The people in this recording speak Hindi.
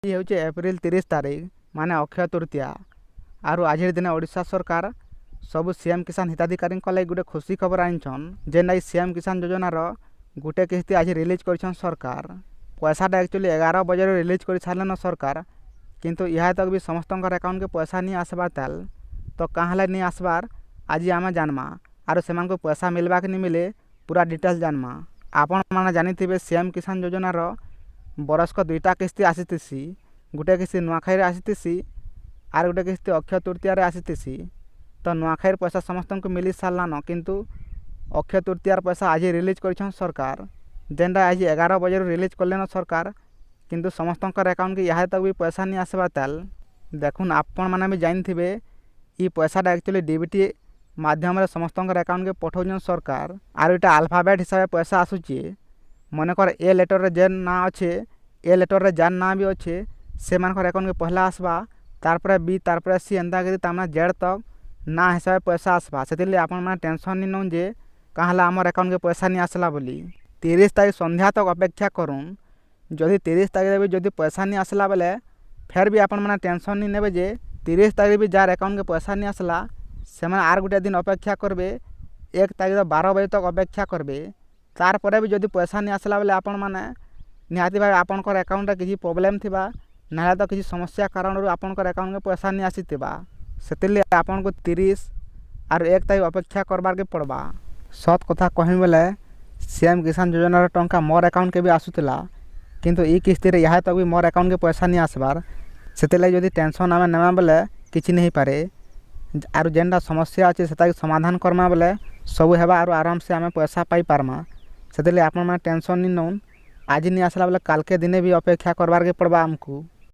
ये हूँ एप्रिल 30 तारीख माने अक्षय तृतीया आरु आज दिन ओडिशा सरकार सबु सीएम किसान हिताधिकारी गोटे खुशी खबर आनिछन जेन सीएम किसान योजनार गोटे किस्ती आज रिलीज कर सरकार। पैसाटा एक्चुअली 11 बजे रिलीज कर सारे सरकार, किंतु यह तक भी समस्त अकाउंट के पैसा नहीं आसबार तेल तो कहाँ नहीं आसबार आज आम जानमा आर से पैसा मिलवा कि नहीं मिले पूरा डिटेल्स जानमा। आपण मैंने जानी सीएम किसान योजनार बरसक 2टा किस्ती आसीसी, गोटे किस्ती नुआखाई आसीसी आर गोटे किस्ती अक्षय तृतीय आसीसी। तो नुआखाई पैसा समस्त को मिली सारान, किंतु अक्षय तृतीयार पैसा आज रिलीज कर सरकार जेनटा आज 11 बजे रिलीज कले सरकार, किंतु समस्त अकाउंट के यहाँ तक भी पैसा नहीं आसबार तेल देखुन आपण मैंने भी जानी ये पैसाटा एक्चुअली डीबीटी माध्यम समस्त अकाउंट के पठाऊन सरकार आर इटा अल्फाबेट हिसाब से पैसा आसूचे। मनकर ए लेटर रे जेन ना अच्छे ए लेटर रे जान ना भी अच्छे से मानकर अकाउंट के पहला आसबा तारपरे बी तारपरे सी एंता करी तामना जेड तक ना हिसाब पैसा आसबा। से आप टेंशन नहीं नौ जे कहाँ आमर अकाउंट के पैसा नहीं आसला बोली 30 तारीख संध्या तक अपेक्षा करूँ। जदि 30 तारीख भी जदि पैसा नहीं आसला बेले फिर भी आपण टेंशन नहीं ने जे 30 तारीख भी जार अकाउंट के पैसा नहीं आसला से आर गोटे दिन अपेक्षा करबे 1 तारीख 12 बजे तक अपेक्षा करबे। तारपरे भी जदि पैसा नहीं आसला बेले आपण मैंने निहाती भाव आपणकर अकाउंट किसी प्रोब्लेम थिबा ना तो किसी समस्या कारण आपणकर अकाउंट के पैसा नहीं आसीथिबा से आपन को 30 और 1 तारीख अपेक्षा करबार के पड़बा। सत कथा कहमी बेले सीएम किसान योजनार टंका मोर अकाउंट के भी आसूला, किंतु ई किस्ती रे यहाँ तक भी मोर अकाउंट के पैसा नहीं आसबार से जदि टेंशन आम नेमा बेले किसी नहीं पारे आर जेनटा समस्या अच्छे से समाधान करमा बेले सब हेबा और आराम से आम पैसा पाई पारमा। से आप टेंशन नहीं नौन आज नहीं आसला बेले काल के दिने भी अपेक्षा करबार के पड़बा आमको।